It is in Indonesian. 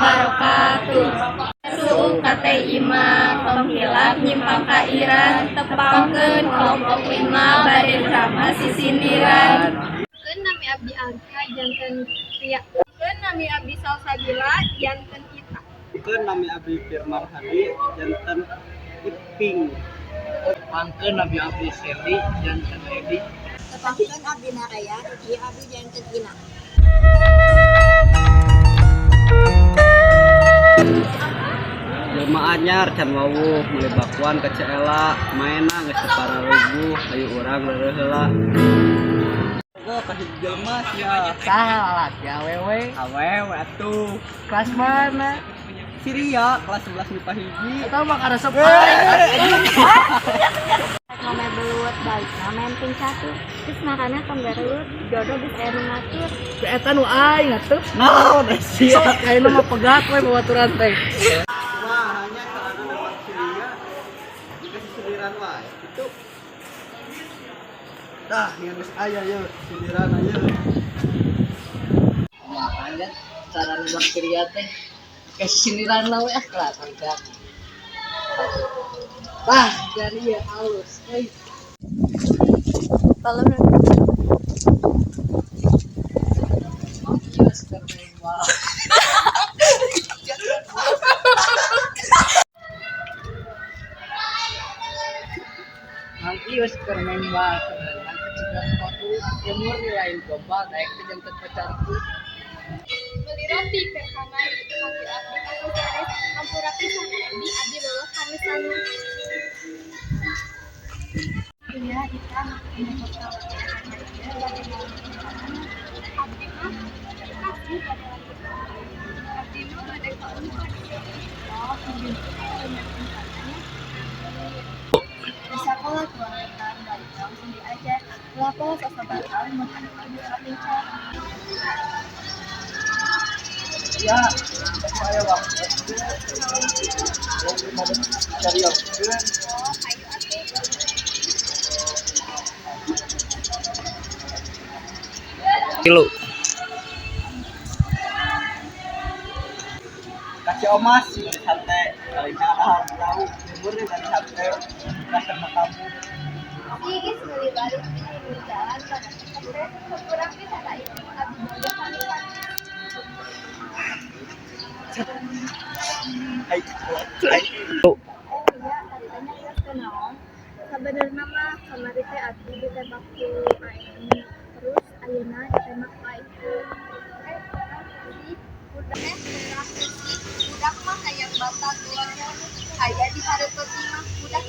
wabarakatuh. Suku kate imah penghilap nyimpang kairan tepangkeun kelompok 5 bade drama sisindiran. Keun nami abdi Alka janten Ria. Keun nami abdi Salsabila janten Ita. Keun nami abdi Firman Hadi janten Iping. Pangkeun nami abdi Seli janten Edi. Tepangkeun abdi Naraya Riki abdi janten Ina. Jelema anyar can wawuh meuli bakuan ke Ceela maena geus separarubuh hayu urang leureuh heula. Oh ka hiji jelema sia Salah ya wewe. awewe atuh. Kelas mana? Si Ria kelas 11 MIPA hiji. Atau mah resep Ngome belut baik main ping satu. Terus makanya penggarut jodoh geus aya nu ngatur. eta nu aing atuh. Naon sia? Sok kayak mah pegat we babaturan teh. Wah hanya karena dapat si Ria dikasih sindiran wae gitu. Dah yang geus aya yeuh sindiran aya. Makanya cara nembak Ria teh kasih sindiran lah we kelihatan kan. Wah, dari ya halus. Kalau Yes, terima. Nanti wes kermain banget. Nanti juga waktu umur lain gombal naik ke jantan pacarku. beli roti ke kamar abdi kasih seres ampura pisan abdi lulus kamisannya. Iya, Ita ini bekal abdi mah kasih pada lagi abdi mah ada keuntungan. Oh, di sekolah keluarga balik dong sendiri aja. Kenapa sosok bakal menghadapi abdi Ya, saya waktu cari yang Kilo. Kasih omas santai kali harus tahu umurnya dari santai rasa kamu. Ini sekali balik di jalan pada stres kurang bisa tak ini abdi bodoh kali kan. Hai. Iya, tadi tanya terus kenaon. Sebenarnya mah kamari teh abdi ditembak ku AN. Terus ayeuna ditembak ka itu. Budak mah hayang batal keluarga. Aya di hareupeut mah budak